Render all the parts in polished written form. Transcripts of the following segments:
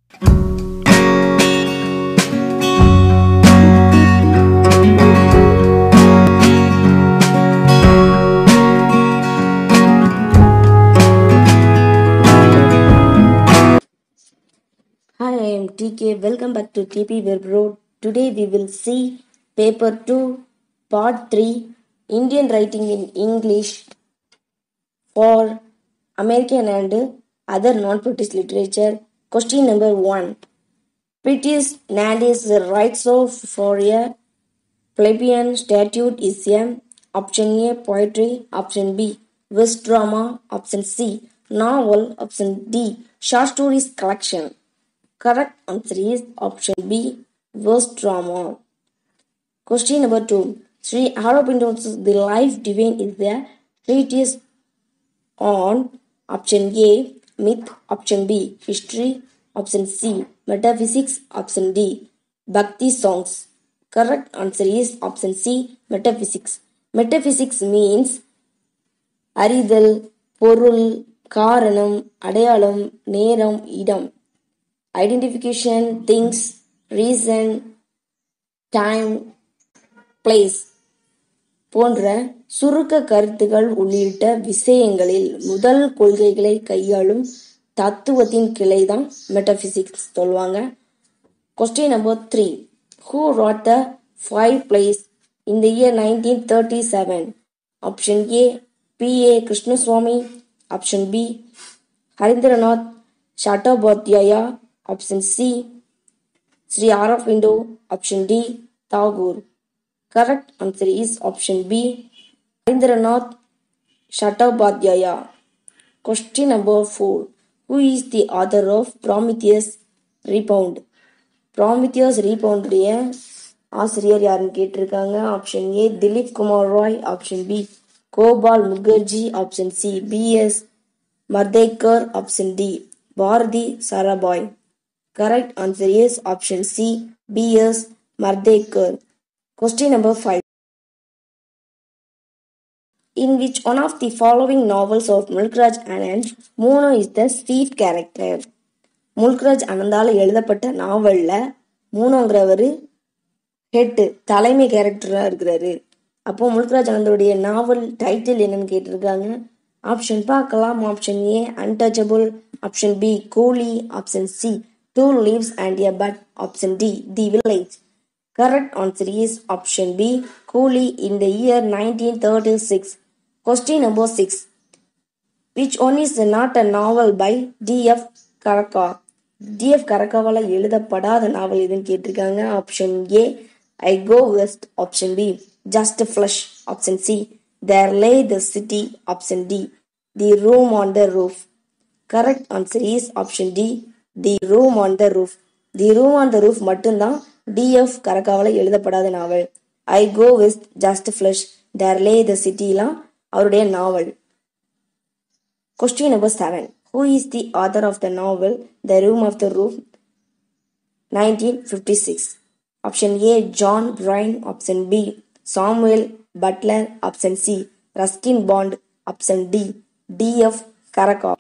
Hi, I am TK. Welcome back to TP Web Road. Today we will see Paper 2, Part 3, Indian Writing in English for American and other non-British literature. Question number 1. British Nandis rights of for a plebeian statute is a option A poetry, option B verse drama, option C novel, option D short stories collection. Correct answer is option B, verse drama. Question number 2. Sri Aurobindo's The Life Divine is the treatise on option A, myth, option B, history, option C, metaphysics, option D, bhakti songs. Correct answer is option C, metaphysics. Metaphysics means அறிதல், பொருள், காரணம், அடையாளம், நேரம், இடம். Identification, things, reason, time, place போன்ற சுருக்க கருத்துகள் உள்ளிட்ட விஷயங்களில் முதல் கொள்கைகளை கையாளும் தத்துவத்தின் கிளைதான் மெட்டபிசிக்ஸ் சொல்லுவாங்க. Question number 3. Who wrote the 5 plays in the year 1937? Option A. P.A. Krishnaswamy. Option B. Harindranath Chattopadhyaya. Option C. Sri Aurobindo. Option D. Tagore. Correct answer is option B. Harindranath Chattopadhyaya. Question number 4. Who is the author of Prometheus Rebound? Prometheus Rebound உடைய ஆசிரியர் யாருன்னு கேட்டிருக்காங்க. Option A Dilip Kumar Roy, option B Gopal Mukherjee, option C B.S. Mardhekar, option D Bharati Sarabhai. Correct answer is option C, B.S. Mardekar. Question number 5. In which one of the following novels of Mulkraj Anand, Mono is the chief character? Mulk Raj அனந்தால எழுதப்பட்ட நாவல்ல மூனோங்கிறவர் head தலைமை கேரக்டரா இருக்கிறாரு. அப்போ முல்க்ராஜ் அனந்தோடைய நாவல் title என்னன்னு கேட்டிருக்காங்க. Option பார்க்கலாம். Option A untouchable, option B Coolie, option C two leaves and a bud, option D the village. Correct answer is option B, Coolie in the year 1936. Question number 6. Which one is not a novel by D.F. Karaka? D.F. கரக்காவால் எழுதப்படாத நாவல் எதுன்னு கேட்டிருக்காங்க. Option A I go west, option B just flush, option C there lay the city, option D the room on the roof. Correct answer is option D the room on the roof. The room on the roof மட்டும்தான் D.F. கரக்காவால் எழுதப்படாத நாவல். I go west, just flush, there lay the சிட்டிலாம் அவருடைய நாவல். Question number 7. Who is the author of the novel The Room of the Roof, 1956? Option A. John Bryan. Option B. Samuel Butler. Option C. Ruskin Bond. Option D. D.F. Karaka.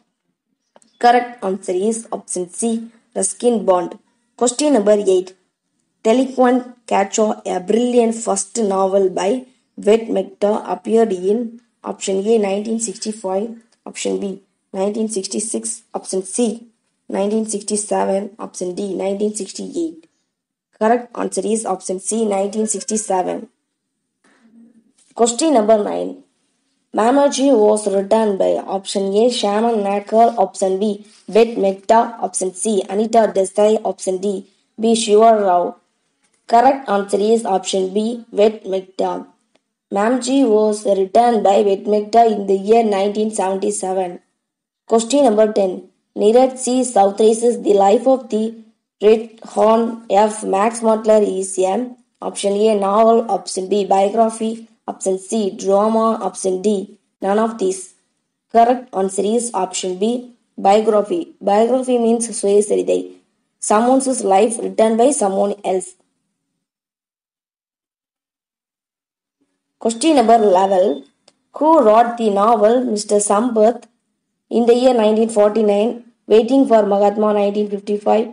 Correct answer is option C. Ruskin Bond. Question number 8. Delinquent Catcher, a brilliant first novel by Wet Mekta, appeared in option A 1965, option B 1966, option C 1967, option D 1968. Correct answer is option C 1967. Question number 9. Mamaji was written by option A Shaman Nakal, option B Wet Mekta, option C Anita Desai, option D B Shiva Rao. Correct answer is option B, Wet Mekta. Mamji was written by Wet Mekta in the year 1977. Question number 10. Neeraj C. Southrace's The Life of the Red Horn F. Max Mortler is a option A novel, option B biography, option C drama, option D none of these. Correct answer is option B, biography. Biography means சுயசரிதை, someone's life written by someone else. Question number 11. Who wrote the novel Mr. Sampath in the year 1949, Waiting for Mahatma 1955,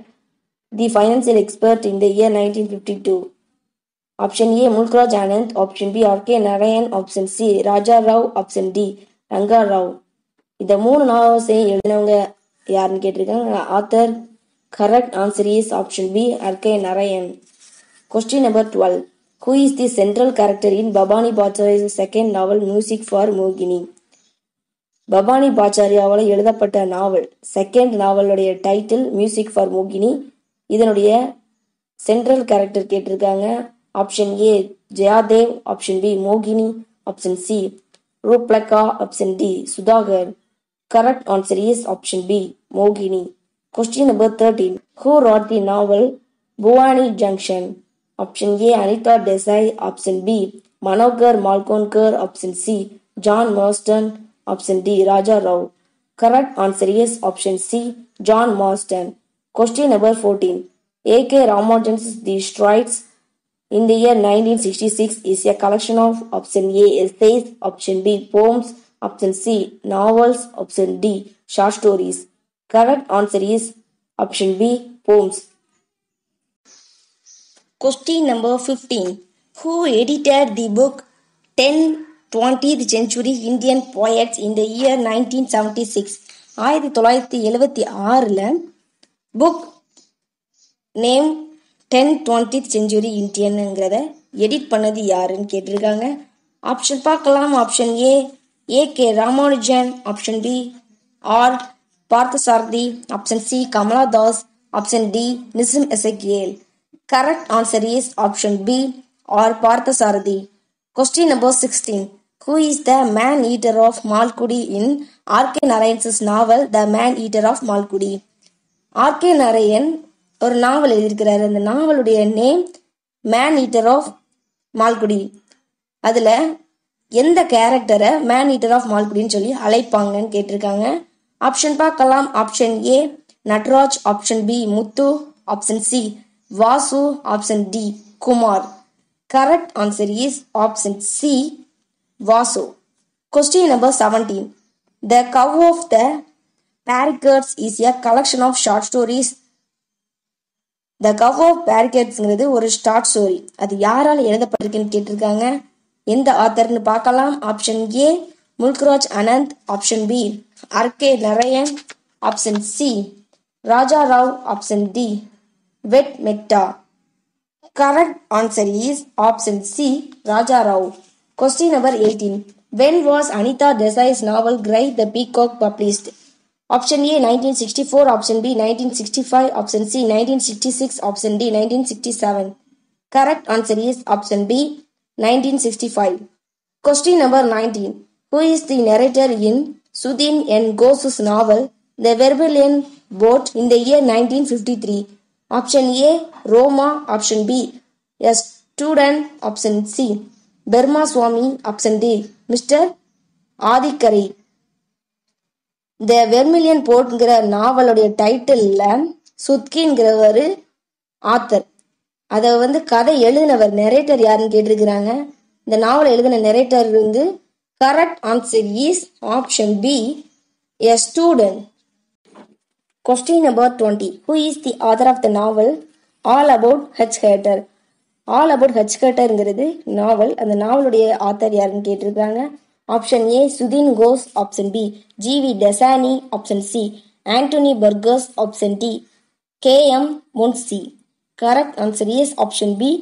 the financial expert in the year 1952? Option A. Mulkraj Anand. Option B. R.K. Narayan. Option C. Raja Rao. Option D. Ranga Rao. இந்த மூணு நாவல்ஸையும் எழுதினவங்க யாருன்னு கேட்டிருக்காங்க. Author. Correct answer is option B. R.K. Narayan. Question number 12. Who is the central character in Babani Bhattacharya's second novel Music for Mogini? Bhabani பாச்சாரியாவால் எழுதப்பட்ட நாவல் second நாவலுடைய title music for மோகினி. இதனுடைய சென்ட்ரல் கேரக்டர் கேட்டிருக்காங்க. Option A Jayadev. Option B மோகினி. Option C Rooplekha. Option D Sudhakar. Correct answer is option B மோகினி. Question number 13. Who wrote the novel Bhuwani Junction? Option A. Anita Desai. Option B. Manohar Malkonkar. Option C. John Marston. Option D. Raja Rao. Correct answer is option C. John Marston. Question number 14. A.K. Ramanujan's The Straits in the year 1966 is a collection of option A. essays. Option B. poems. Option C. novels. Option D. short stories. Correct answer is option B. poems. Question number 15. Who edited the book 10-20th Century Indian Poets in the year 1976? 1976 book name 10-20th Century Indianங்கிறத edit பண்ணது யாருன்னு கேட்டிருக்காங்க. Option பார்க்கலாம். Option A AK Ramanujan. Option B R Parthasarathy. Option C Kamala Das. Option D Nissim Ezekiel. Correct answer is option B or Parthasarathi. Question number 16. Who is the man-eater of Malkudi in R.K. Narayan's novel The Man-Eater of Malkudi? R.K. Narayan ஒரு நாவல் எழுதியிருக்கிறாரு. அந்த நாவலுடைய name man-eater of Malgudi. அதில் எந்த கேரக்டரை man-eater of மால்குடின்னு சொல்லி அழைப்பாங்கன்னு கேட்டிருக்காங்க. Option பார்க்கலாம். Option A Natraj. Option B Muthu. Option C Vasu. Option D Kumar. Correct answer is option C Vasu. Question number 17. The Cow of the Parakeets is a collection of short stories. The Cow of Parakeetsங்கிறது ஒரு short story. அது யாரால் எழுதப்பட்டிருக்குன்னு கேட்டிருக்காங்க. எந்த ஆத்தர்னு பார்க்கலாம். Option A Mulk Raj Anand. Option B R.K. Narayan. Option C Raja Rao. Option D Ved Mehta. Correct answer is option C Raja Rao. Question number 18. When was Anita Desai's novel Gray the Peacock published? Option A 1964. Option B 1965. Option C 1966. Option D 1967. Correct answer is option B 1965. Question number 19. Who is the narrator in Sudhin N. Ghosh's novel The Verbalian Boat in the year 1953? Option A Roma. Option B a student. Option C Burma Swami. Option D Mr. Adhikari. The Vermilion Portங்கிற நாவலுடைய டைட்டிலில் சுத்கின்கிறவர் author. அதை கதை எழுதினவர் narrator யாருன்னு கேட்டிருக்கிறாங்க. இந்த நாவலை எழுதின narrator correct answer is option B a student. Question number 20. Who is the author of the novel All About Hitch Hater? All About Hitch Haterங்கிறது நாவல். அந்த நாவலுடைய ஆத்தர் யாருன்னு கேட்டிருக்காங்க. Option A Sudhin Ghosh. Option B G.V. Desani. Option C Anthony Burgess. Option D K.M. Munshi. Correct answer is option B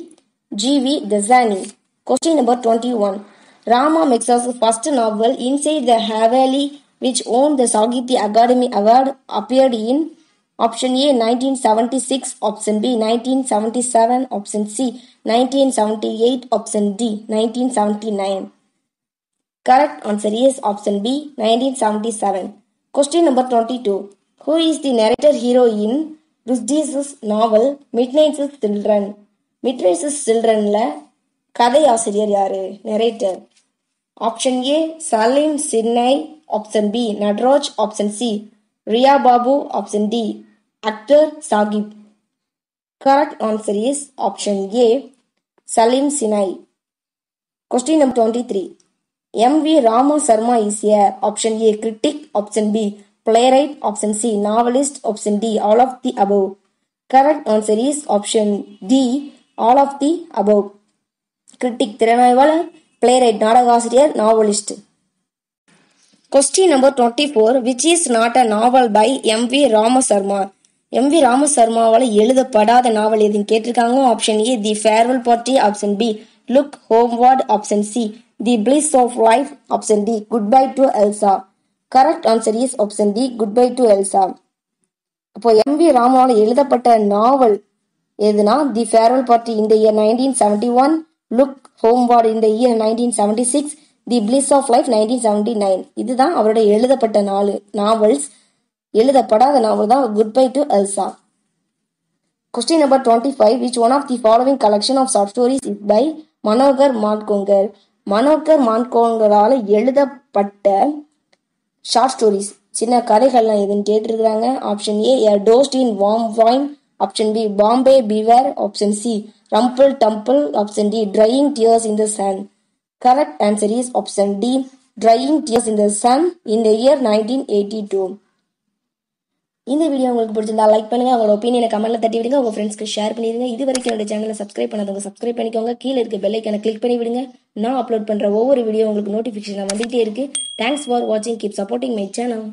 G.V. Desani. Question number 21. Rama Meksa's first novel Inside the Haveli, which won the Sahitya Akademi Award, appeared in option A 1976. Option B 1977. Option C 1978. Option D 1979. Correct answer is option B 1977. Question number 22. Who is the narrator hero in Rushdie's novel Midnight's Children? Midnight's Childrenல கதை ஆசிரியர் யாரு? Narrator. Option A Saleem Sinai. Option B Nataraj. Option C Riya Babu. Option D Akhtar Sahib. Correct answer is option A Saleem Sinai. Question number 23. M.V. Rama Sharma is a option A critic. Option B playwright. Option C novelist. Option D all of the above. Correct answer is option D, all of the above. Critic திறனாய்வாளர், playwright நாடகாசிரியர், novelist. Question number 24. Which is not a novel by M.V. Ramasarma? M.V. ராமசர்மாவால் எழுதப்படாத நாவல் எதுன்னு கேட்டிருக்காங்க. Option A the farewell party, option B look homeward, option C the bliss of life, option D good bye to Elsa. Correct answer is option D good bye to Elsa. அப்போ M.V. ராமாவால் எழுதப்பட்ட நாவல் எதுனா the farewell party இந்த year 1971, look homeward இந்த year 1976, the bliss of life 1979. இதுதான் அவருடைய எழுதப்பட்ட நாவல்ஸ். எழுதப்படாத நாவல் தான் good bye to Elsa. Question number 25. Which one of the following collection of short stories is by Manohar Malgonkar? Manohar மான்கோங்கரால் எழுதப்பட்ட ஷார்ட் ஸ்டோரிஸ் சின்ன கதைகள்லாம் எதுன்னு கேட்டிருக்கிறாங்க. Option A A Dosed in Warm Wine, option B Bombay fever, option C rumble tumble, option D Drying Tears in the Sun. Correct answer is option D, Drying Tears in the Sun in the year 1982. இந்த video உங்களுக்கு பிடிச்சிருந்தா like பண்ணுங்க, உங்களோட ஒப்பீனியனை கமெண்ட்ல தட்டி விடுங்க, உங்க ஃப்ரெண்ட்ஸ்க்கு ஷேர் பண்ணிடுங்க. இது வரைக்கும் என்னோட சேனலை சப்ஸ்கிரைப் பண்ணாதவங்க சப்ஸ்கிரைப் பண்ணிக்கோங்க. கீழே இருக்க பெல் ஐக்கானை கிளிக் பண்ணி விடுங்க. நான் அப்லோட் பண்ற ஒவ்வொரு வீடியோ உங்களுக்கு நோட்டிஃபிகேஷன் வந்துகிட்டே இருக்கு. தேங்க்ஸ் ஃபார் வாட்சிங். Keep supporting my channel.